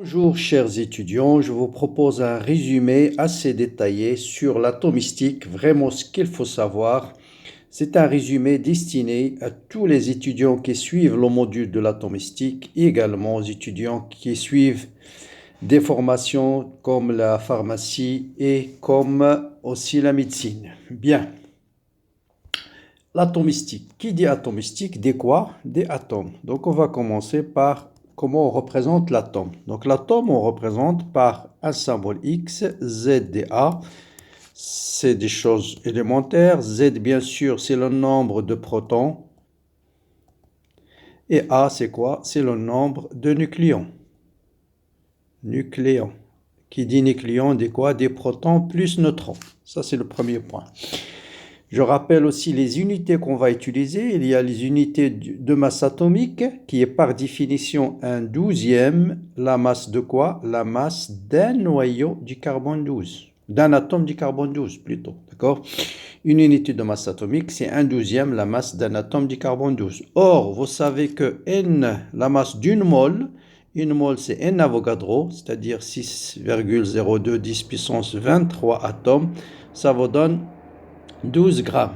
Bonjour chers étudiants, je vous propose un résumé assez détaillé sur l'atomistique, vraiment ce qu'il faut savoir. C'est un résumé destiné à tous les étudiants qui suivent le module de l'atomistique et également aux étudiants qui suivent des formations comme la pharmacie et comme aussi la médecine. Bien, l'atomistique. Qui dit atomistique dit quoi? Des atomes. Donc on va commencer par comment on représente l'atome. Donc l'atome, on représente par un symbole X, Z et A. C'est des choses élémentaires. Z, bien sûr, c'est le nombre de protons. Et A, c'est quoi? C'est le nombre de nucléons. Nucléons. Qui dit nucléon dit quoi? Des protons plus neutrons. Ça, c'est le premier point. Je rappelle aussi les unités qu'on va utiliser. Il y a les unités de masse atomique, qui est par définition un douzième. La masse de quoi? La masse d'un noyau du carbone 12. D'un atome du carbone 12, plutôt. D'accord? Une unité de masse atomique, c'est un douzième la masse d'un atome du carbone 12. Or, vous savez que N, la masse d'une mole, une mole c'est N Avogadro, c'est-à-dire 6,02 10 puissance 23 atomes, ça vous donne 12 grammes.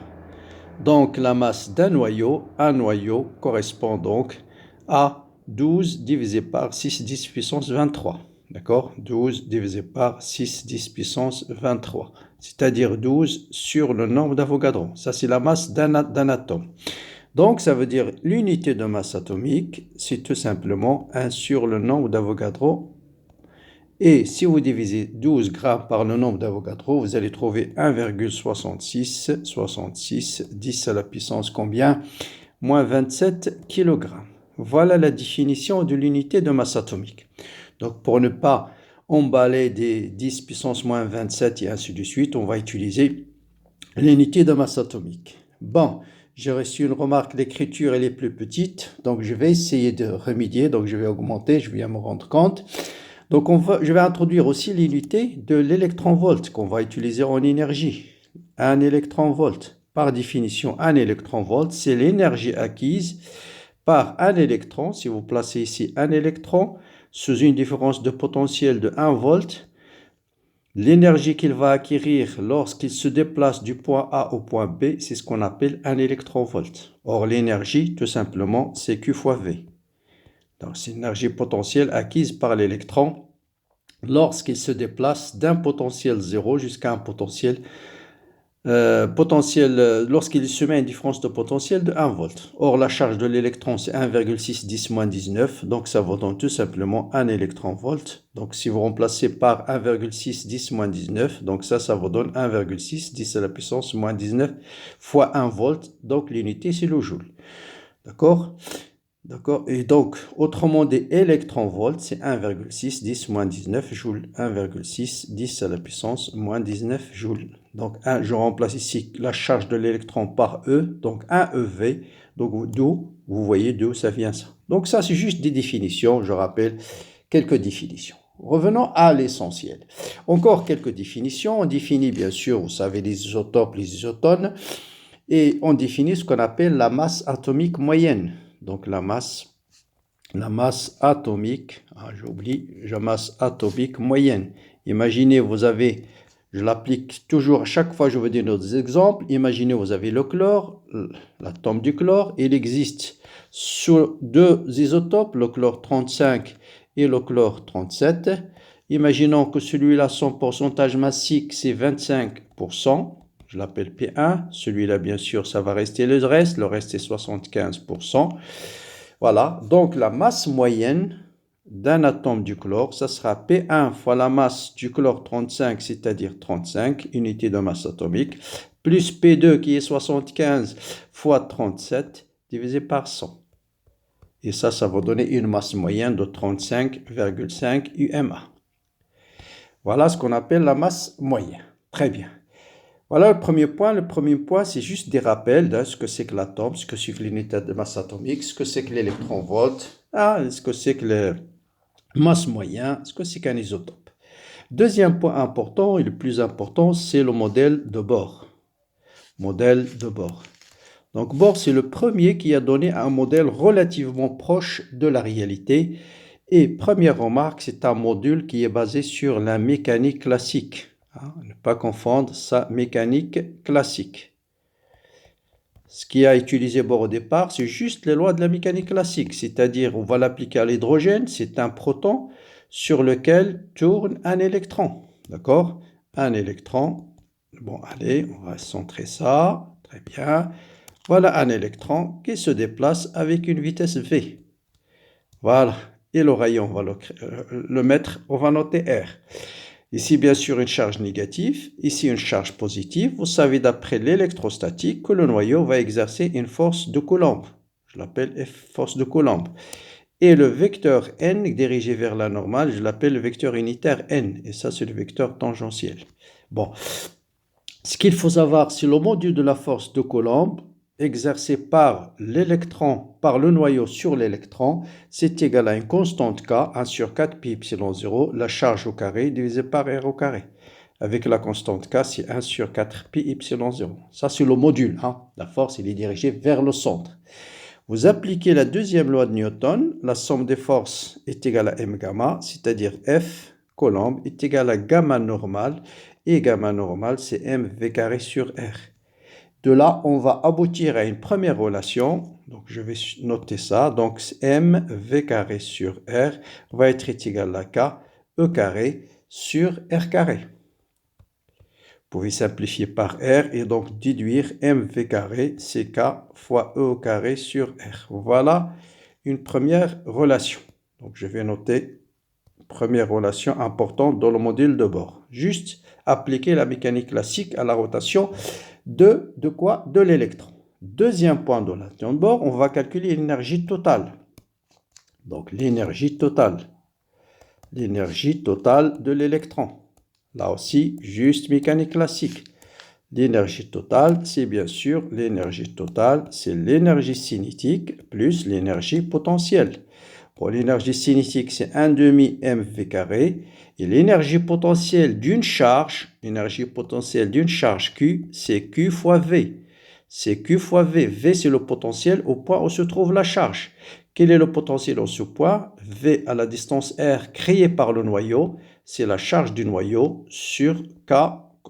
Donc la masse d'un noyau, un noyau correspond donc à 12 divisé par 6 10 puissance 23. D'accord? 12 divisé par 6 10 puissance 23. C'est-à-dire 12 sur le nombre d'Avogadro. Ça, c'est la masse d'un atome. Donc, ça veut dire l'unité de masse atomique, c'est tout simplement 1 sur le nombre d'Avogadro. Et si vous divisez 12 grammes par le nombre d'Avogadro, vous allez trouver 1,66, 10 à la puissance combien? Moins 27 kg. Voilà la définition de l'unité de masse atomique. Donc pour ne pas emballer des 10 puissance moins 27 et ainsi de suite, on va utiliser l'unité de masse atomique. Bon, j'ai reçu une remarque, l'écriture elle est plus petite, donc je vais essayer de remédier, donc je vais augmenter, je viens me rendre compte. Donc je vais introduire aussi l'unité de l'électron-volt qu'on va utiliser en énergie. Un électron-volt. Par définition, un électron-volt, c'est l'énergie acquise par un électron. Si vous placez ici un électron sous une différence de potentiel de 1 volt, l'énergie qu'il va acquérir lorsqu'il se déplace du point A au point B, c'est ce qu'on appelle un électron-volt. Or, l'énergie, tout simplement, c'est Q fois V. Donc, c'est l'énergie potentielle acquise par l'électron lorsqu'il se déplace d'un potentiel 0 jusqu'à un potentiel, lorsqu'il se met à une différence de potentiel de 1 volt. Or, la charge de l'électron, c'est 1,610-19, donc ça vaut donc tout simplement 1 électron-volt. Donc, si vous remplacez par 1,610-19, donc ça vous donne 1,610 à la puissance moins 19 fois 1 volt, donc l'unité, c'est le joule. D'accord? D'accord. Et donc, autrement dit, électron-volt, c'est 1,6 10 moins 19 joules. 1,6 10 à la puissance moins 19 joules. Donc, je remplace ici la charge de l'électron par E, donc 1 EV. Donc, d'où, vous voyez d'où ça vient ça. Donc, ça, c'est juste des définitions. Je rappelle quelques définitions. Revenons à l'essentiel. Encore quelques définitions. On définit, bien sûr, vous savez, les isotopes, les isotones. Et on définit ce qu'on appelle la masse atomique moyenne. Donc la masse atomique, j'oublie, la masse atomique moyenne. Imaginez, vous avez, je l'applique toujours à chaque fois que je vous donne d'autres exemples. Imaginez, vous avez le chlore, l'atome du chlore. Il existe sur deux isotopes, le chlore 35 et le chlore 37. Imaginons que celui-là, son pourcentage massique, c'est 25%. Je l'appelle P1. Celui-là, bien sûr, ça va rester le reste. Le reste, c'est 75%. Voilà. Donc, la masse moyenne d'un atome du chlore, ça sera P1 fois la masse du chlore 35, c'est-à-dire 35, unité de masse atomique, plus P2 qui est 75 fois 37, divisé par 100. Et ça va donner une masse moyenne de 35,5 UMA. Voilà ce qu'on appelle la masse moyenne. Très bien. Voilà le premier point. Le premier point, c'est juste des rappels de ce que c'est que l'atome, ce que c'est que l'unité de masse atomique, ce que c'est que l'électron-volt, ce que c'est que la masse moyenne, ce que c'est qu'un isotope. Deuxième point important, et le plus important, c'est le modèle de Bohr. Modèle de Bohr. Donc Bohr, c'est le premier qui a donné un modèle relativement proche de la réalité. Et première remarque, c'est un module qui est basé sur la mécanique classique. Ne pas confondre sa mécanique classique. Ce qui a utilisé Bohr au départ, c'est juste les lois de la mécanique classique, c'est-à-dire on va l'appliquer à l'hydrogène, c'est un proton sur lequel tourne un électron, d'accord? Un électron, bon allez, on va centrer ça, très bien. Voilà un électron qui se déplace avec une vitesse v. Voilà, et le rayon, on va le mettre, on va noter R. Ici, bien sûr, une charge négative. Ici, une charge positive. Vous savez, d'après l'électrostatique, que le noyau va exercer une force de Coulomb. Je l'appelle force de Coulomb. Et le vecteur n dirigé vers la normale, je l'appelle le vecteur unitaire n. Et ça, c'est le vecteur tangentiel. Bon, ce qu'il faut savoir, c'est le module de la force de Coulomb exercé par l'électron, par le noyau sur l'électron, c'est égal à une constante K, 1 sur 4 pi epsilon 0, la charge au carré divisé par R au carré. Avec la constante K, c'est 1 sur 4 pi epsilon 0. Ça, c'est le module. La force, il est dirigé vers le centre. Vous appliquez la deuxième loi de Newton, la somme des forces est égale à m gamma, c'est-à-dire F Coulomb est égal à gamma normal, et gamma normal, c'est mv carré sur R. De là, on va aboutir à une première relation. Donc, je vais noter ça. Donc, mv carré sur R va être égal à k e carré sur R carré. Vous pouvez simplifier par R et donc déduire mv carré, c'est k fois e au carré sur R. Voilà une première relation. Donc, je vais noter première relation importante dans le module de Bohr. Juste appliquer la mécanique classique à la rotation de quoi? De l'électron. Deuxième point de la relation de Bohr, on va calculer l'énergie totale. Donc l'énergie totale. L'énergie totale de l'électron. Là aussi, juste mécanique classique. L'énergie totale, c'est bien sûr l'énergie totale, c'est l'énergie cinétique plus l'énergie potentielle. Pour l'énergie cinétique, c'est 1,5 mv carré. Et l'énergie potentielle d'une charge, Q, c'est Q fois V. C'est Q fois V. V, c'est le potentiel au point où se trouve la charge. Quel est le potentiel en ce point? V à la distance R créée par le noyau, c'est la charge du noyau sur K,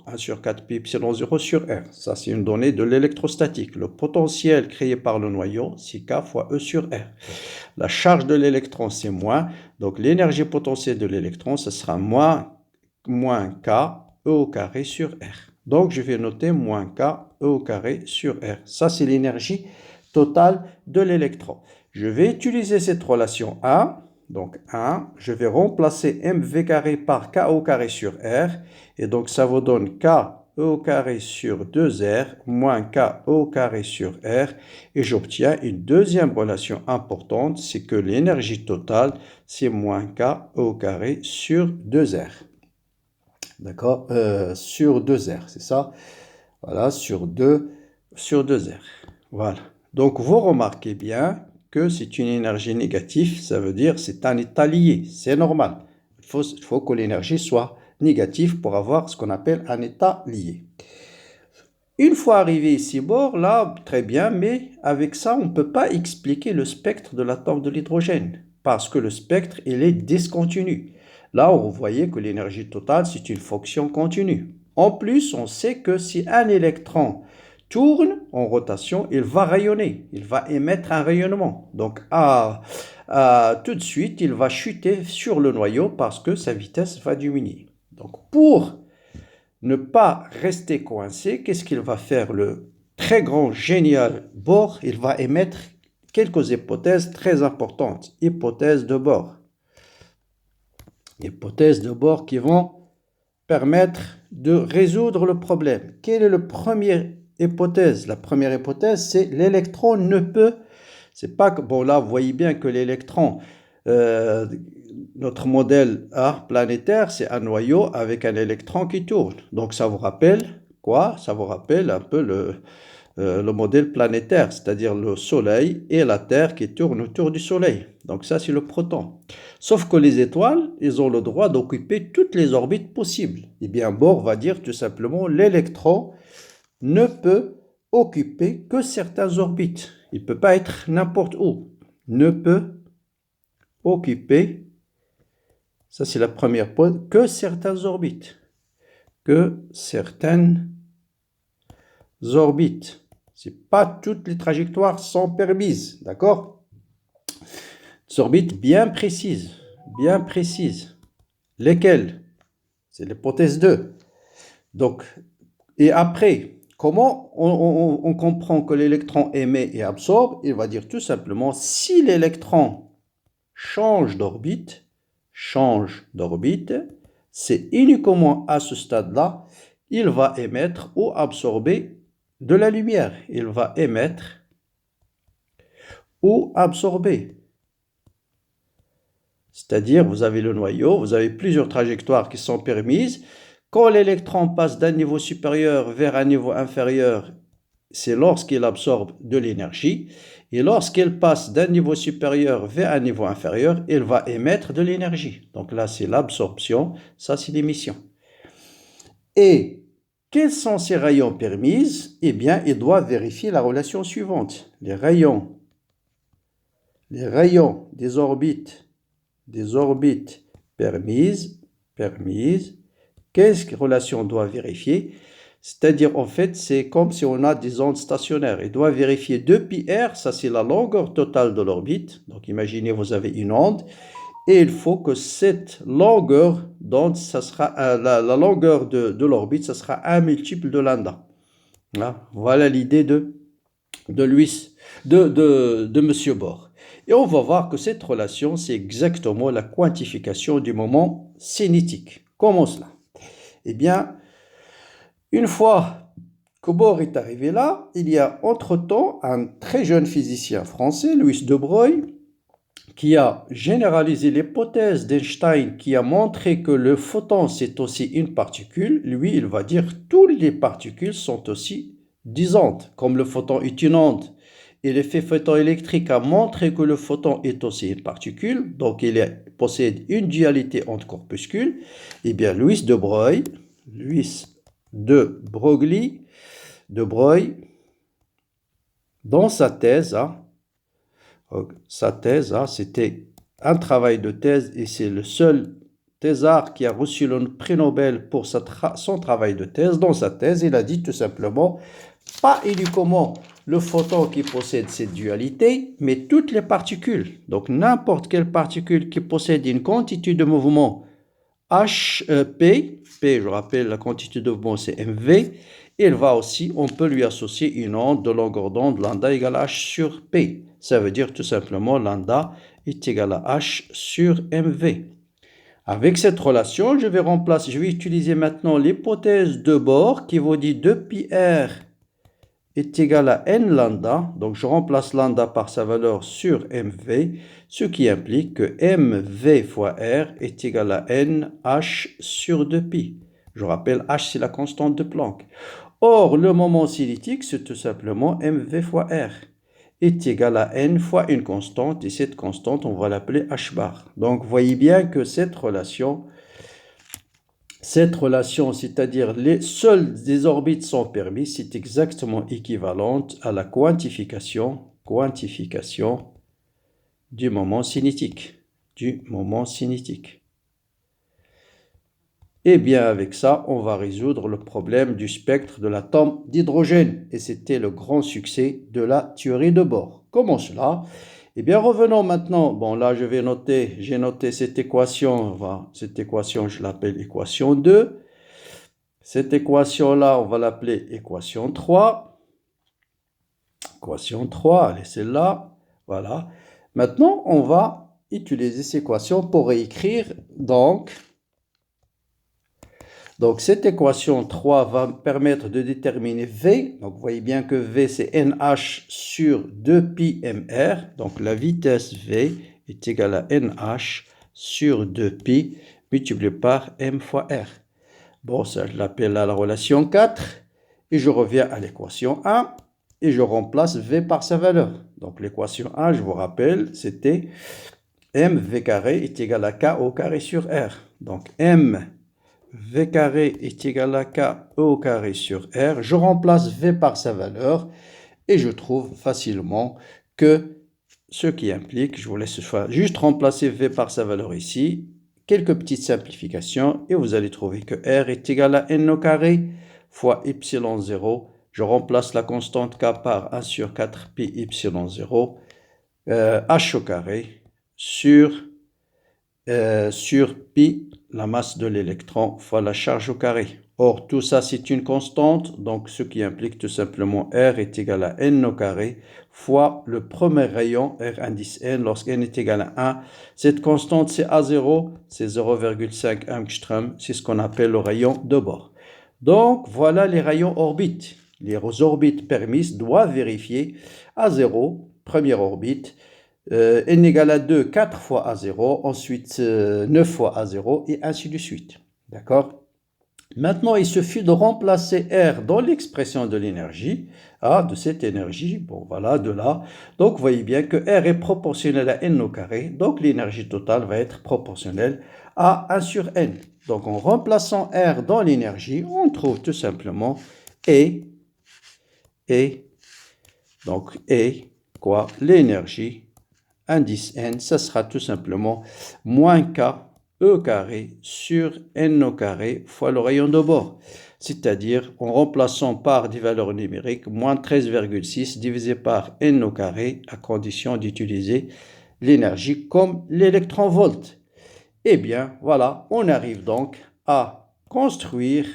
1 sur 4 pi epsilon 0 sur R. Ça, c'est une donnée de l'électrostatique. Le potentiel créé par le noyau, c'est K fois E sur R. La charge de l'électron, c'est moins. Donc, l'énergie potentielle de l'électron, ce sera moins K E au carré sur R. Donc, je vais noter moins K E au carré sur R. Ça, c'est l'énergie totale de l'électron. Je vais utiliser cette relation 1. Donc, 1, je vais remplacer mv carré par K au carré sur R. Et donc, ça vous donne K E au carré sur 2R moins K E au carré sur R. Et j'obtiens une deuxième relation importante, c'est que l'énergie totale, c'est moins K E au carré sur 2R. D'accord? Sur 2R, c'est ça? Voilà, sur 2R. Voilà. Donc, vous remarquez bien que c'est une énergie négative, ça veut dire c'est un état lié, c'est normal. Il faut que l'énergie soit négative pour avoir ce qu'on appelle un état lié. Une fois arrivé ici, Bohr, là, très bien, mais avec ça, on ne peut pas expliquer le spectre de l'atome de l'hydrogène, parce que le spectre, il est discontinu. Là, on voyait que l'énergie totale, c'est une fonction continue. En plus, on sait que si un électron tourne en rotation, il va rayonner, il va émettre un rayonnement. Donc, tout de suite, il va chuter sur le noyau parce que sa vitesse va diminuer. Donc, pour ne pas rester coincé, qu'est-ce qu'il va faire le très grand, génial Bohr? Il va émettre quelques hypothèses très importantes. Hypothèses de Bohr. Hypothèses de Bohr qui vont permettre de résoudre le problème. Quelle est la première hypothèse? La première hypothèse, c'est l'électron ne peut... C'est pas que... Bon, là, vous voyez bien que l'électron... notre modèle planétaire, c'est un noyau avec un électron qui tourne. Donc, ça vous rappelle quoi? Ça vous rappelle un peu le modèle planétaire, c'est-à-dire le Soleil et la Terre qui tournent autour du Soleil. Donc, ça, c'est le proton. Sauf que les étoiles, ils ont le droit d'occuper toutes les orbites possibles. Eh bien, Bohr va dire tout simplement l'électron ne peut occuper que certaines orbites. Il ne peut pas être n'importe où. Ne peut occuper Ça, c'est la première hypothèse. Que certaines orbites. Que certaines orbites. C'est pas toutes les trajectoires sont permises, d'accord? Des orbites bien précises, bien précises. Lesquelles? C'est l'hypothèse 2. Donc, et après, comment on comprend que l'électron émet et absorbe? Il va dire tout simplement, si l'électron change d'orbite, c'est uniquement à ce stade-là, il va émettre ou absorber de la lumière. Il va émettre ou absorber. C'est-à-dire, vous avez le noyau, vous avez plusieurs trajectoires qui sont permises. Quand l'électron passe d'un niveau supérieur vers un niveau inférieur, c'est lorsqu'il absorbe de l'énergie. Et lorsqu'il passe d'un niveau supérieur vers un niveau inférieur, il va émettre de l'énergie. Donc là, c'est l'absorption, ça c'est l'émission. Et quels sont ces rayons permis? Eh bien, il doit vérifier la relation suivante. Les rayons des orbites permises, qu'est-ce que relation doit vérifier? C'est-à-dire, en fait, c'est comme si on a des ondes stationnaires. Il doit vérifier 2πr, ça c'est la longueur totale de l'orbite. Donc, imaginez, vous avez une onde, et il faut que cette longueur d'onde, ça sera, la longueur de l'orbite, ça sera un multiple de lambda. Voilà l'idée de M. Bohr. Et on va voir que cette relation, c'est exactement la quantification du moment cinétique. Comment cela? Eh bien, une fois que Bohr est arrivé là, il y a entre-temps un très jeune physicien français, Louis de Broglie, qui a généralisé l'hypothèse d'Einstein, qui a montré que le photon, c'est aussi une particule. Lui, il va dire que toutes les particules sont aussi des ondes, comme le photon est une onde. Et l'effet photoélectrique a montré que le photon est aussi une particule, donc il possède une dualité entre corpuscules. Eh bien, Louis de Broglie, dans sa thèse, c'était un travail de thèse et c'est le seul thésard qui a reçu le prix Nobel pour son travail de thèse. Dans sa thèse, il a dit tout simplement, pas uniquement le photon qui possède cette dualité, mais toutes les particules. Donc n'importe quelle particule qui possède une quantité de mouvement P, je rappelle la quantité de mouvement c'est mv, on peut lui associer une onde de longueur d'onde lambda égale h sur p. Ça veut dire tout simplement lambda est égal à h sur mv. Avec cette relation, je vais utiliser maintenant l'hypothèse de Bohr qui vous dit 2πr est égal à n lambda. Donc je remplace lambda par sa valeur sur mv, ce qui implique que mv fois r est égal à n h sur 2π. Je rappelle, h c'est la constante de Planck. Or, le moment cinétique, c'est tout simplement mv fois r est égal à n fois une constante, et cette constante, on va l'appeler h bar. Donc, vous voyez bien que cette relation, c'est-à-dire seules des orbites sont permises, c'est exactement équivalente à la quantification du moment cinétique. Et bien avec ça, on va résoudre le problème du spectre de l'atome d'hydrogène. Et c'était le grand succès de la théorie de Bohr. Comment cela? Eh bien, revenons maintenant. Bon, là, j'ai noté cette équation. Cette équation, je l'appelle équation 2. Cette équation-là, on va l'appeler équation 3. Équation 3, allez, celle-là. Voilà. Maintenant, on va utiliser cette équation pour réécrire, donc cette équation 3 va me permettre de déterminer V. Donc, vous voyez bien que V, c'est NH sur 2πmr. Donc, la vitesse V est égale à NH sur 2π multiplié par m fois r. Bon, ça, je l'appelle à la relation 4. Et je reviens à l'équation 1. Et je remplace V par sa valeur. Donc, l'équation 1, je vous rappelle, c'était mv carré est égal à k au carré sur r. Donc, m v carré est égal à k au carré sur r. Je remplace v par sa valeur et je trouve facilement que ce qui implique, je vous laisse juste remplacer v par sa valeur ici, quelques petites simplifications et vous allez trouver que R est égal à N au carré fois epsilon 0. Je remplace la constante K par 1 sur 4 pi epsilon 0 H au carré sur pi, la masse de l'électron, fois la charge au carré. Or, tout ça, c'est une constante, donc ce qui implique tout simplement R est égal à N au carré fois le premier rayon, R indice N, lorsque N est égal à 1. Cette constante, c'est A0, c'est 0,5 angstrom, c'est ce qu'on appelle le rayon de bord. Donc, voilà les rayons orbites. Les orbites permises doivent vérifier A0, première orbite, N égale à 2, 4 fois A0, ensuite 9 fois A0, et ainsi de suite. D'accord? Maintenant, il suffit de remplacer R dans l'expression de l'énergie, de cette énergie, bon voilà, de là. Donc, vous voyez bien que R est proportionnel à N au carré, donc l'énergie totale va être proportionnelle à 1 sur N. Donc, en remplaçant R dans l'énergie, on trouve tout simplement donc quoi? L'énergie indice N, ça sera tout simplement moins K E carré sur N au carré fois le rayon de bord. C'est-à-dire, en remplaçant par des valeurs numériques, moins 13,6 divisé par N au carré, à condition d'utiliser l'énergie comme l'électronvolt. Eh bien, voilà, on arrive donc à construire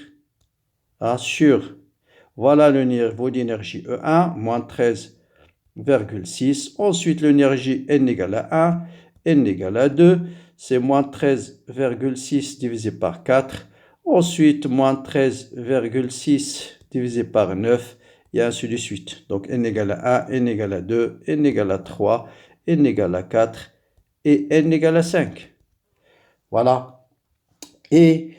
voilà le niveau d'énergie E1, moins 13,6. Ensuite, l'énergie N égale à 1, N égale à 2, c'est moins 13,6 divisé par 4. Ensuite, moins 13,6 divisé par 9, et ainsi de suite. Donc, N égale à 1, N égale à 2, N égale à 3, N égale à 4, et N égale à 5. Voilà. Et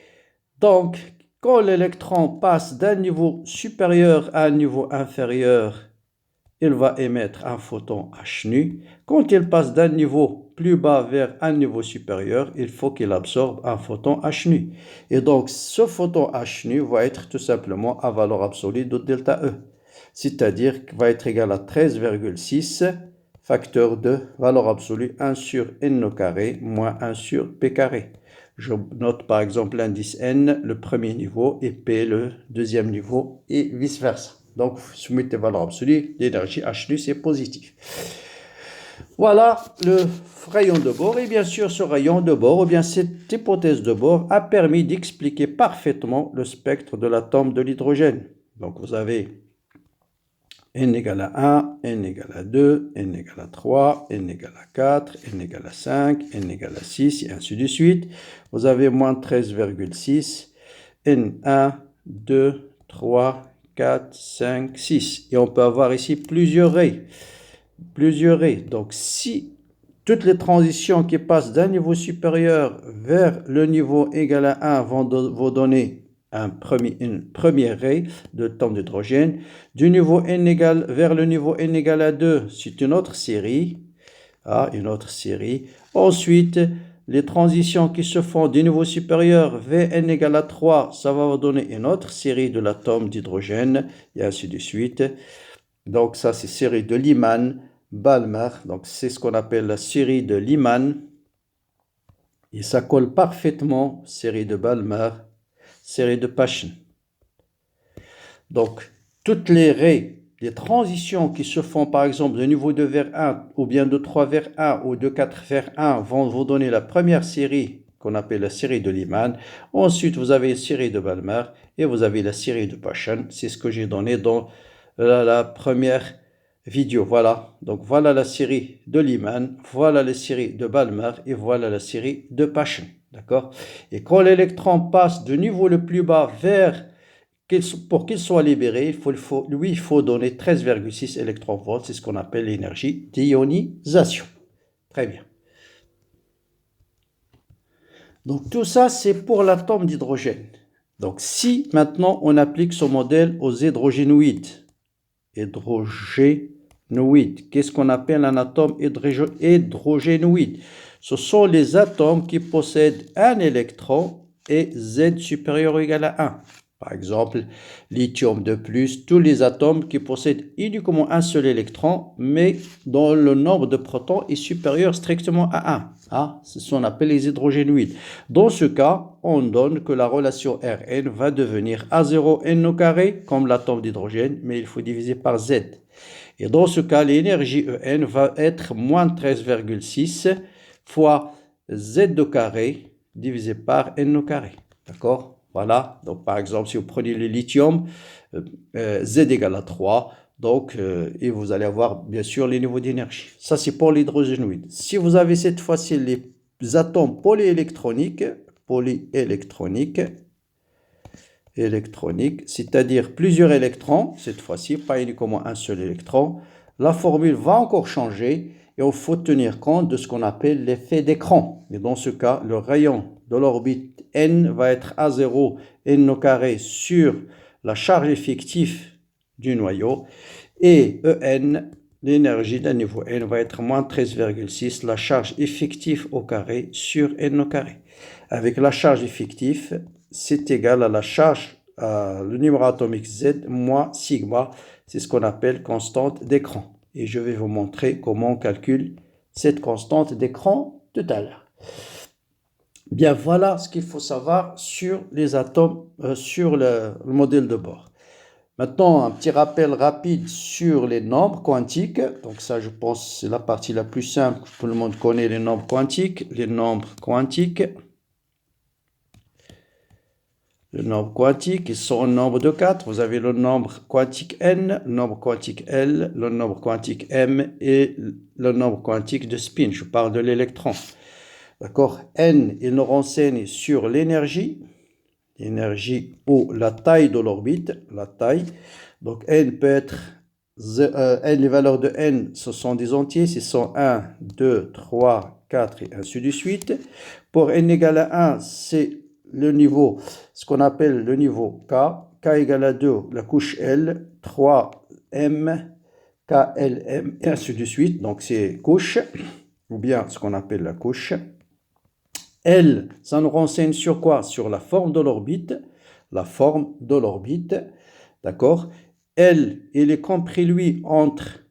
donc, quand l'électron passe d'un niveau supérieur à un niveau inférieur, il va émettre un photon H nu. Quand il passe d'un niveau plus bas vers un niveau supérieur, il faut qu'il absorbe un photon H nu. Et donc, ce photon H nu va être tout simplement à valeur absolue de delta E. C'est-à-dire qu'il va être égal à 13,6 facteur de valeur absolue 1 sur N au carré moins 1 sur P carré. Je note par exemple l'indice N, le premier niveau, et P, le deuxième niveau, et vice-versa. Donc, si vous mettez valeur absolue, l'énergie H nu, c'est positif. Voilà le rayon de bord. Et bien sûr, ce rayon de bord, ou bien cette hypothèse de bord, a permis d'expliquer parfaitement le spectre de l'atome de l'hydrogène. Donc, vous avez N égale à 1, N égale à 2, N égale à 3, N égale à 4, N égale à 5, N égale à 6, et ainsi de suite. Vous avez moins 13,6, N1, 2, 3, 4, 5, 6. Et on peut avoir ici plusieurs raies. Donc, si toutes les transitions qui passent d'un niveau supérieur vers le niveau égal à 1 vont vous donner une première raie de l'atome d'hydrogène, du niveau N égale vers le niveau N égale à 2, c'est une autre série. Ensuite, les transitions qui se font du niveau supérieur vers N égale à 3, ça va vous donner une autre série de l'atome d'hydrogène, et ainsi de suite. Donc ça, c'est série de Lyman-Balmer. Donc c'est ce qu'on appelle la série de Lyman. Et ça colle parfaitement, série de Balmer, série de Paschen. Donc, toutes les raies, les transitions qui se font par exemple de niveau 2 vers 1, ou bien de 3 vers 1, ou de 4 vers 1, vont vous donner la première série qu'on appelle la série de Lyman. Ensuite, vous avez la série de Balmer et vous avez la série de Paschen. C'est ce que j'ai donné dans la première vidéo. Voilà. Donc, voilà la série de Lyman, voilà la série de Balmer et voilà la série de Paschen. D'accord? Et quand l'électron passe du niveau le plus bas vers pour qu'il soit libéré, il faut donner 13,6 électronvolts. C'est ce qu'on appelle l'énergie d'ionisation. Très bien. Donc tout ça, c'est pour l'atome d'hydrogène. Donc si maintenant on applique ce modèle aux hydrogénoïdes. Qu'est-ce qu'on appelle un atome hydrogénoïde? Ce sont les atomes qui possèdent un électron et Z supérieur ou égal à 1. Par exemple, lithium de plus, tous les atomes qui possèdent uniquement un seul électron, mais dont le nombre de protons est supérieur strictement à 1. Ah, c'est ce qu'on appelle les hydrogénoïdes. Dans ce cas, on donne que la relation Rn va devenir A0n au carré, comme l'atome d'hydrogène, mais il faut diviser par Z. Et dans ce cas, l'énergie En va être moins 13,6 fois Z au carré divisé par N au carré. D'accord? Voilà. Donc, par exemple, si vous prenez le lithium, Z égale à 3. Donc, et vous allez avoir, bien sûr, les niveaux d'énergie. Ça, c'est pour l'hydrogénoïde. Si vous avez cette fois-ci les atomes polyélectroniques, c'est-à-dire plusieurs électrons, cette fois-ci, pas uniquement un seul électron, la formule va encore changer et il faut tenir compte de ce qu'on appelle l'effet d'écran. Et dans ce cas, le rayon de l'orbite n va être A0 n au carré sur la charge effective du noyau et En, l'énergie d'un niveau n va être moins 13,6, la charge effective au carré sur n au carré. Avec la charge effective, c'est égal à la charge, le numéro atomique Z moins sigma, c'est ce qu'on appelle constante d'écran. Et je vais vous montrer comment on calcule cette constante d'écran tout à l'heure. Bien, voilà ce qu'il faut savoir sur les atomes, sur le modèle de Bohr. Maintenant, un petit rappel rapide sur les nombres quantiques. Donc ça, je pense, c'est la partie la plus simple. Tout le monde connaît les nombres quantiques. Les nombres quantiques, ils sont au nombre de 4. Vous avez le nombre quantique n, le nombre quantique L, le nombre quantique m et le nombre quantique de spin. Je parle de l'électron. D'accord? N, il nous renseigne sur l'énergie ou la taille de l'orbite, la taille. Donc n peut être, les valeurs de n, ce sont des entiers, ce sont 1, 2, 3, 4 et ainsi de suite. Pour n égale à 1, c'est le niveau, ce qu'on appelle le niveau K. K égale à 2, la couche L, 3, M, K, L, M, et ainsi de suite. Donc c'est couche, ou bien ce qu'on appelle la couche. L, ça nous renseigne sur quoi? Sur la forme de l'orbite. La forme de l'orbite, d'accord? L, il est compris, lui, entre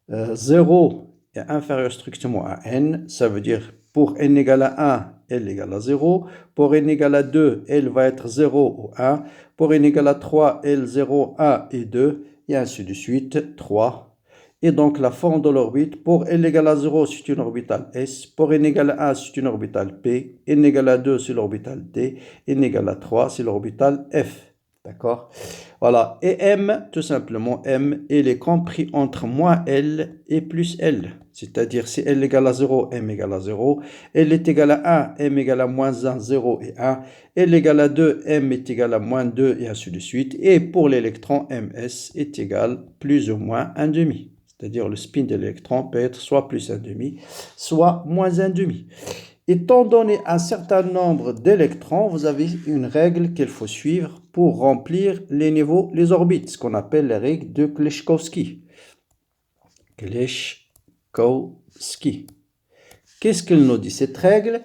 0 et inférieur strictement à n. Ça veut dire pour n égale à 1, L égale à 0. Pour n égale à 2, L va être 0 ou 1. Pour n égale à 3, L 0, 1 et 2. Et ainsi de suite, 3. Et donc la forme de l'orbite, pour n égale à 0, c'est une orbitale S. Pour n égale à 1, c'est une orbitale P. N égale à 2, c'est l'orbitale D. N égale à 3, c'est l'orbitale F. D'accord? Voilà. Et M, tout simplement, M, il est compris entre moins L et plus L. C'est-à-dire, si L égale à 0, M égale à 0. L est égal à 1, M égale à moins 1, 0 et 1. L égale à 2, M est égal à moins 2 et ainsi de suite. Et pour l'électron, MS est égal plus ou moins 1,5. C'est-à-dire, le spin de l'électron peut être soit plus 1,5, soit moins 1,5. Étant donné un certain nombre d'électrons, vous avez une règle qu'il faut suivre pour remplir les niveaux, les orbites, ce qu'on appelle la règle de Kleshkovsky. Qu'est-ce qu'elle nous dit, cette règle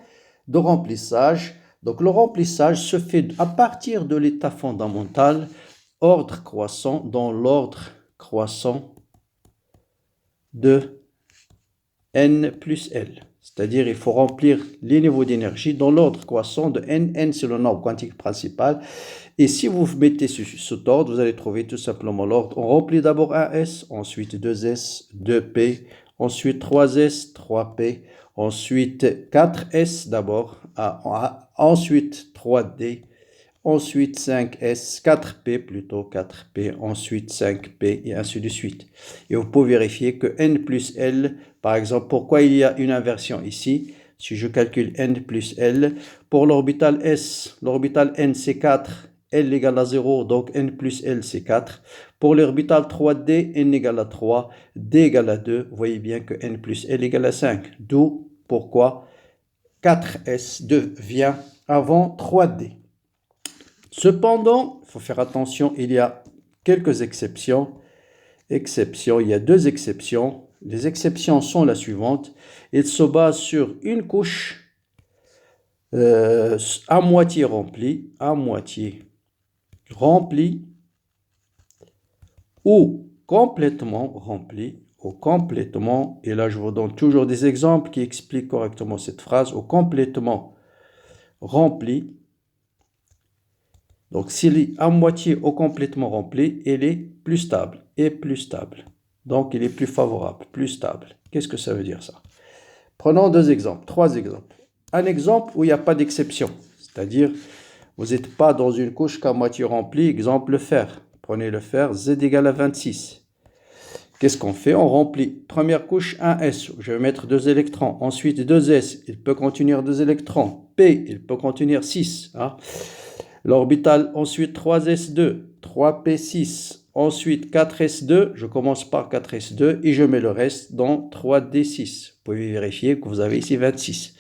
de remplissage? Donc le remplissage se fait à partir de l'état fondamental, ordre croissant, dans l'ordre croissant de n plus L. C'est-à-dire il faut remplir les niveaux d'énergie dans l'ordre croissant de n. N, c'est le nombre quantique principal. Et si vous mettez cet ordre, vous allez trouver tout simplement l'ordre. On remplit d'abord 1S, ensuite 2S, 2P, ensuite 3S, 3P, ensuite 4S d'abord, ensuite 3D, ensuite 5S, 4P plutôt, 4P, ensuite 5P et ainsi de suite. Et vous pouvez vérifier que N plus L, par exemple, pourquoi il y a une inversion ici? Si je calcule N plus L, pour l'orbital S, l'orbital N c'est 4, L égale à 0, donc N plus L c'est 4. Pour l'orbital 3D, N égale à 3, D égale à 2, vous voyez bien que N plus L égale à 5. D'où pourquoi 4S devient avant 3D. Cependant, il faut faire attention, il y a quelques exceptions. Il y a deux exceptions. Les exceptions sont la suivante. Elles se basent sur une couche à moitié remplie, rempli ou complètement rempli, ou complètement, et là je vous donne toujours des exemples qui expliquent correctement cette phrase, ou complètement rempli. Donc s'il est à moitié ou complètement rempli, il est plus stable, et plus stable. Donc il est plus favorable, plus stable. Qu'est-ce que ça veut dire ça? Prenons trois exemples. Un exemple où il n'y a pas d'exception, c'est-à-dire vous n'êtes pas dans une couche qu'à moitié remplie, exemple le fer. Prenez le fer, Z égale à 26. Qu'est-ce qu'on fait? On remplit. Première couche, 1s, je vais mettre 2 électrons. Ensuite, 2s, il peut contenir 2 électrons. P, il peut contenir 6. Hein? L'orbital, ensuite 3s2, 3p6. Ensuite, 4s2, je commence par 4s2 et je mets le reste dans 3d6. Vous pouvez vérifier que vous avez ici 26.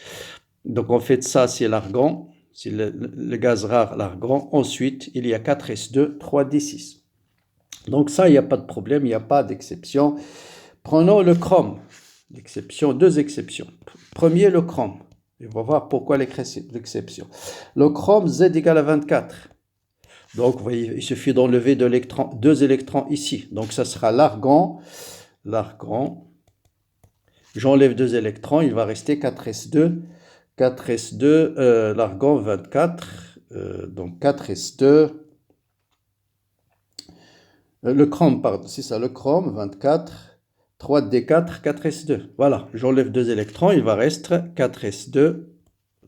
Donc en fait, ça c'est l'argon, c'est le gaz rare, l'argon. Ensuite, il y a 4s2, 3d6. Donc ça, il n'y a pas de problème, il n'y a pas d'exception. Prenons le chrome. Deux exceptions. Premier, le chrome. Et on va voir pourquoi l'exception. Le chrome, Z égale à 24. Donc, vous voyez, il suffit d'enlever deux électrons ici. Donc, ça sera l'argon. L'argon. J'enlève 2 électrons, il va rester 4s2. 4s2, l'argon 24. Donc, 4s2. Le chrome, pardon, c'est ça, le chrome 24. 3d4, 4s2. Voilà, j'enlève 2 électrons, il va rester 4s2,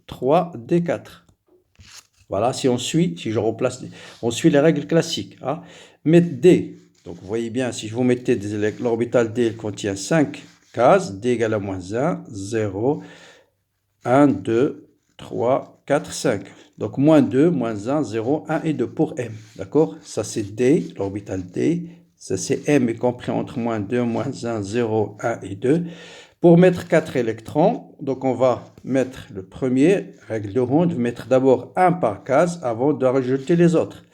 3d4. Voilà, si je remplace, on suit les règles classiques. Hein. Mettre D. Donc, vous voyez bien, si je vous mettais l'orbital D, il contient 5 cases. D égale à moins 1, 0, 1, 2, 3, 4, 5. Donc, moins 2, moins 1, 0, 1 et 2 pour M. D'accord? Ça, c'est D, l'orbital D. Ça, c'est M, y compris entre moins 2, moins 1, 0, 1 et 2. Pour mettre 4 électrons, donc on va mettre le premier, règle de ronde, mettre d'abord un par case avant de rajouter les autres.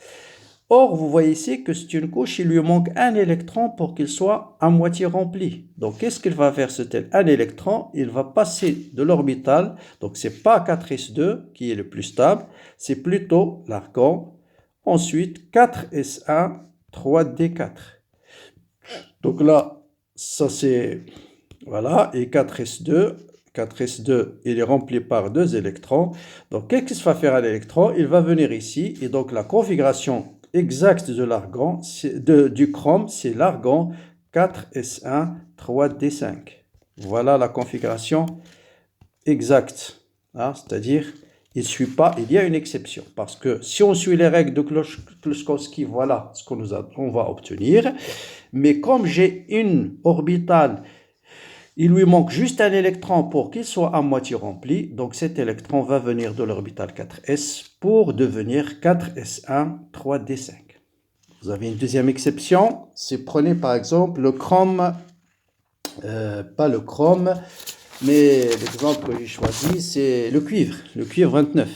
Or, vous voyez ici que c'est une couche, il lui manque un électron pour qu'il soit à moitié rempli. Donc, qu'est-ce qu'il va faire un électron? Il va passer de l'orbital, donc c'est pas 4s2 qui est le plus stable, c'est plutôt l'argon. Ensuite, 4s1, 3d4. Donc là, ça c'est... Voilà, et 4s2, il est rempli par 2 électrons. Donc, qu'est-ce qu'il va faire à l'électron? Il va venir ici, et donc la configuration exacte de l'argon, du chrome, c'est l'argon 4s1, 3d5. Voilà la configuration exacte. Hein, c'est-à-dire, il ne suit pas, il y a une exception. Parce que si on suit les règles de Kloczkowski, voilà ce qu'on va obtenir. Mais comme j'ai une orbitale, il lui manque juste un électron pour qu'il soit à moitié rempli. Donc cet électron va venir de l'orbital 4s pour devenir 4s1, 3d5. Vous avez une deuxième exception. C'est prenez par exemple le chrome, pas le chrome, mais l'exemple que j'ai choisi, c'est le cuivre 29.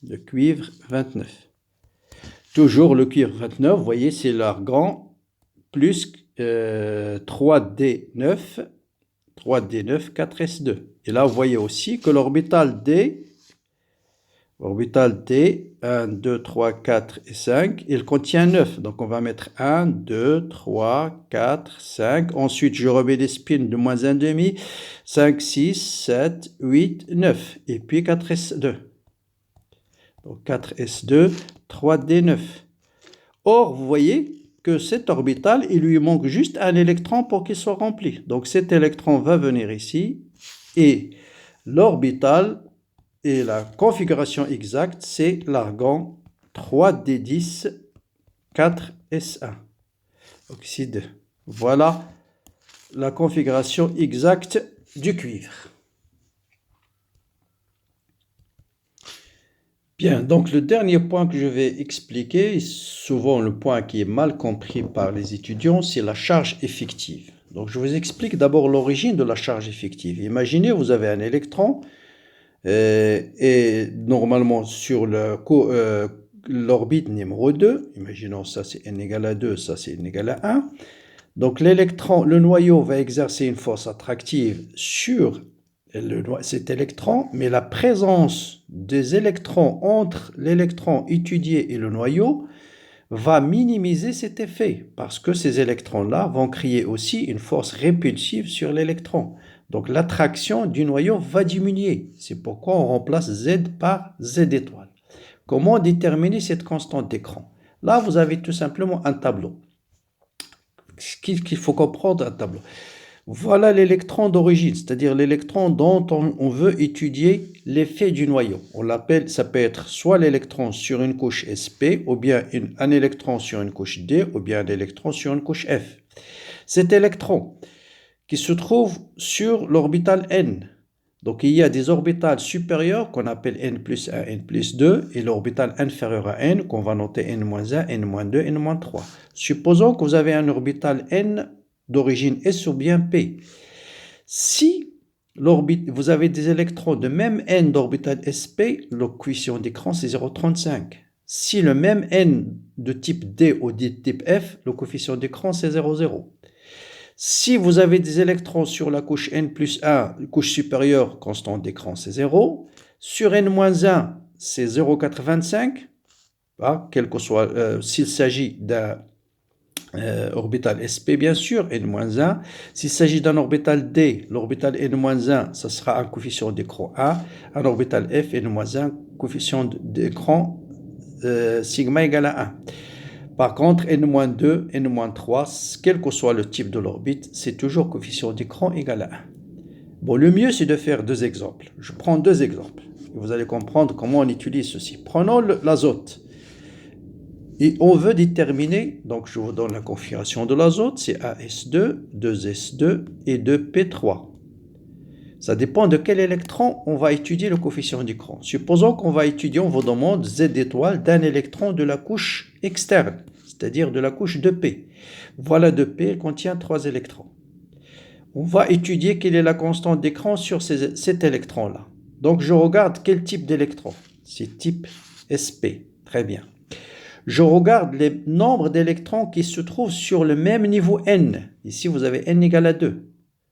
Le cuivre 29. Toujours le cuivre 29, vous voyez, c'est l'argon plus 3d9. 3d9, 4s2. Et là, vous voyez aussi que l'orbital D, 1, 2, 3, 4 et 5, il contient 9. Donc, on va mettre 1, 2, 3, 4, 5. Ensuite, je remets des spins de moins 1,5, 5, 6, 7, 8, 9. Et puis 4s2. Donc, 4s2, 3d9. Or, vous voyez que cet orbital, il lui manque juste un électron pour qu'il soit rempli. Donc cet électron va venir ici et l'orbital et la configuration exacte, c'est l'argon 3d10, 4s1. Oxyde. Voilà la configuration exacte du cuivre. Bien, donc le dernier point que je vais expliquer, souvent le point qui est mal compris par les étudiants, c'est la charge effective. Donc je vous explique d'abord l'origine de la charge effective. Imaginez, vous avez un électron et normalement sur l'orbite numéro 2, imaginons ça c'est n égale à 2, ça c'est n égale à 1. Donc l'électron, le noyau va exercer une force attractive sur cet électron, mais la présence des électrons entre l'électron étudié et le noyau va minimiser cet effet parce que ces électrons-là vont créer aussi une force répulsive sur l'électron. Donc l'attraction du noyau va diminuer. C'est pourquoi on remplace Z par Z étoile. Comment déterminer cette constante d'écran? Là, vous avez tout simplement un tableau. Qu'il faut comprendre un tableau. Voilà l'électron d'origine, c'est-à-dire l'électron dont on veut étudier l'effet du noyau. On l'appelle, ça peut être soit l'électron sur une couche sp, ou bien un électron sur une couche d, ou bien un électron sur une couche f. Cet électron qui se trouve sur l'orbital n. Donc il y a des orbitales supérieures qu'on appelle n plus 1, n plus 2, et l'orbital inférieur à n qu'on va noter n-1, n-2, n-3. Supposons que vous avez un orbital n d'origine S ou bien P. Si vous avez des électrons de même n d'orbital sp, le coefficient d'écran c'est 0,35. Si le même n de type D ou de type F, le coefficient d'écran c'est 0,0. Si vous avez des électrons sur la couche n plus 1, couche supérieure, constante d'écran c'est 0. Sur n-1, c'est 0,85. Quel que soit, s'il s'agit d'un orbital sp, bien sûr, n-1. S'il s'agit d'un orbital d, l'orbital n-1, ça sera un coefficient d'écran 1. Un orbital f, n-1, coefficient d'écran sigma égale à 1. Par contre, n-2, n-3, quel que soit le type de l'orbite, c'est toujours coefficient d'écran égal à 1. Bon, le mieux, c'est de faire deux exemples. Je prends deux exemples. Vous allez comprendre comment on utilise ceci. Prenons l'azote. Et on veut déterminer, donc je vous donne la configuration de l'azote, c'est AS2, 2S2 et 2P3. Ça dépend de quel électron on va étudier le coefficient d'écran. Supposons qu'on va étudier, on vous demande Z étoile d'un électron de la couche externe, c'est-à-dire de la couche 2P. Voilà 2P, elle contient 3 électrons. On va étudier quelle est la constante d'écran sur cet électron-là. Donc je regarde quel type d'électron. C'est type SP. Très bien. Je regarde le nombre d'électrons qui se trouvent sur le même niveau n. Ici, vous avez n égale à 2.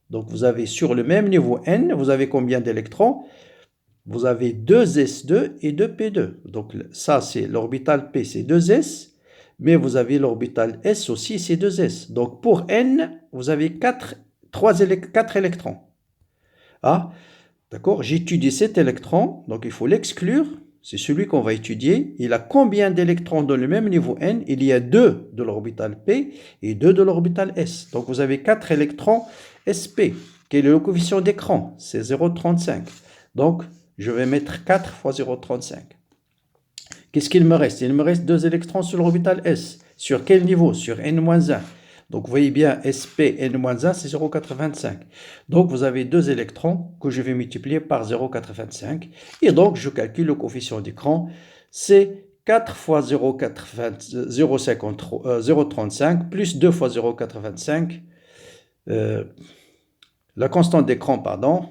Donc, vous avez sur le même niveau n, vous avez combien d'électrons? Vous avez 2s2 et 2p2. Donc, ça, c'est l'orbital p, c'est 2s. Mais vous avez l'orbital s aussi, c'est 2s. Donc, pour n, vous avez 4 électrons. Ah, d'accord? J'étudie cet électron, donc il faut l'exclure. C'est celui qu'on va étudier. Il a combien d'électrons dans le même niveau n? Il y a 2 de l'orbital p et 2 de l'orbital s. Donc vous avez 4 électrons sp. Quel est le coefficient d'écran? C'est 0,35. Donc je vais mettre 4 fois 0,35. Qu'est-ce qu'il me reste? Il me reste 2 électrons sur l'orbital s. Sur quel niveau? Sur n-1. Donc, vous voyez bien, SP n-1, c'est 0,85. Donc, vous avez 2 électrons que je vais multiplier par 0,85. Et donc, je calcule le coefficient d'écran. C'est 4 fois 0,35 plus 2 fois 0,85. La constante d'écran, pardon.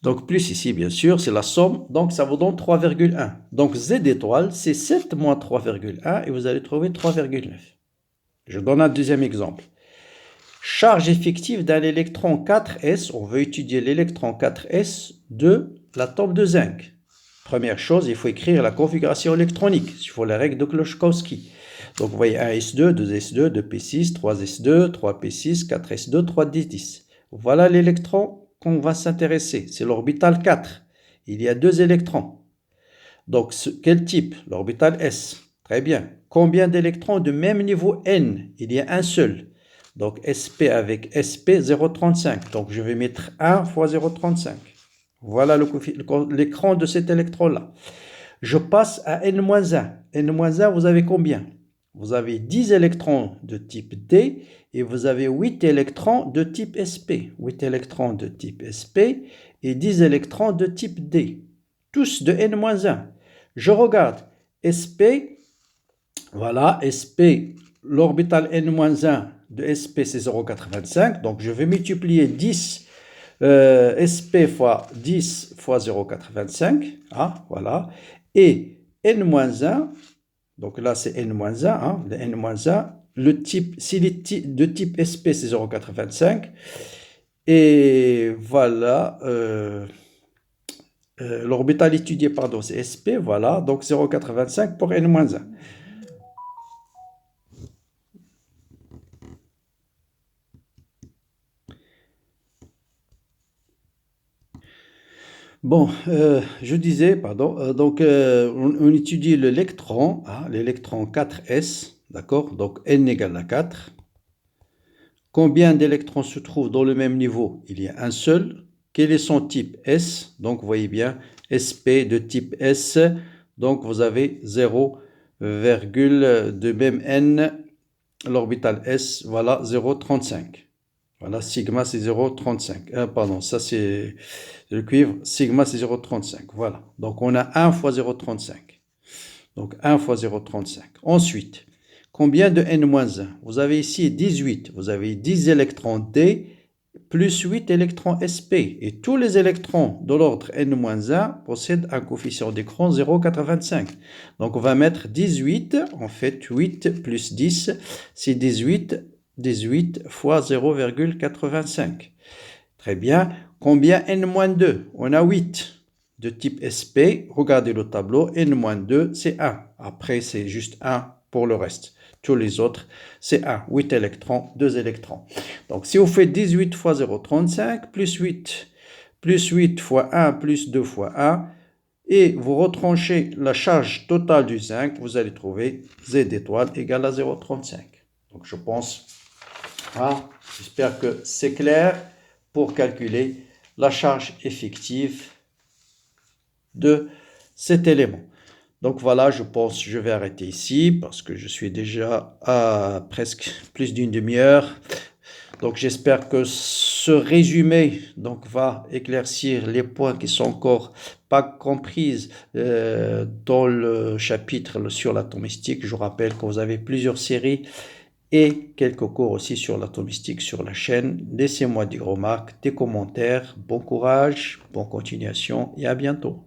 Donc, plus ici, bien sûr, c'est la somme. Donc, ça vous donne 3,1. Donc, Z étoile, c'est 7 moins 3,1 et vous allez trouver 3,9. Je donne un deuxième exemple. Charge effective d'un électron 4s. On veut étudier l'électron 4s de l'atome de zinc. Première chose, il faut écrire la configuration électronique. Il faut la règle de Klochkowski. Donc, vous voyez 1s2, 2s2, 2p6, 3s2, 3p6, 4s2, 3d10. Voilà l'électron qu'on va s'intéresser. C'est l'orbital 4. Il y a 2 électrons. Donc, quel type? L'orbital S. Très bien. Combien d'électrons de même niveau n? Il y a un seul. Donc, SP avec SP, 0,35. Donc, je vais mettre 1 fois 0,35. Voilà l'écran de cet électron-là. Je passe à n-1. n-1, vous avez combien? Vous avez 10 électrons de type D et vous avez 8 électrons de type SP. 8 électrons de type SP et 10 électrons de type D. Tous de n-1. Je regarde SP. Voilà, SP, l'orbital n-1 de SP, c'est 0,85. Donc, je vais multiplier 10 SP fois 10 fois 0,85. Ah, voilà. Et n-1, donc là, c'est n-1. Hein, le n-1, le type, si de type SP, c'est 0,85. Et voilà. l'orbital étudié, pardon, c'est SP, voilà, donc 0,85 pour n-1. Bon, je disais, pardon, on étudie l'électron, hein, l'électron 4s, d'accord? Donc n égale à 4. Combien d'électrons se trouvent dans le même niveau? Il y a un seul. Quel est son type S? Donc vous voyez bien, SP de type S, donc vous avez 0, de même n, l'orbital S, voilà 0,35. Voilà, sigma c'est 0,35. Pardon, ça c'est le cuivre, sigma c'est 0,35. Voilà, donc on a 1 fois 0,35. Donc 1 fois 0,35. Ensuite, combien de n-1? Vous avez ici 18. Vous avez 10 électrons D plus 8 électrons SP. Et tous les électrons de l'ordre n-1 possèdent un coefficient d'écran 0,85. Donc on va mettre 18. En fait, 8 plus 10, c'est 18. 18 fois 0,85. Très bien. Combien n-2? On a 8 de type SP. Regardez le tableau. n-2, c'est 1. Après, c'est juste 1 pour le reste. Tous les autres, c'est 1. 8 électrons, 2 électrons. Donc, si vous faites 18 fois 0,35 plus 8 fois 1 plus 2 fois 1, et vous retranchez la charge totale du zinc, vous allez trouver Z étoile égale à 0,35. Donc, je pense, j'espère que c'est clair pour calculer la charge effective de cet élément. Donc voilà, je pense que je vais arrêter ici parce que je suis déjà à presque plus d'une demi-heure. Donc j'espère que ce résumé va éclaircir les points qui sont encore pas compris dans le chapitre sur l'atomistique. Je rappelle que vous avez plusieurs séries et quelques cours aussi sur l'atomistique sur la chaîne. Laissez-moi des remarques, des commentaires. Bon courage, bonne continuation et à bientôt.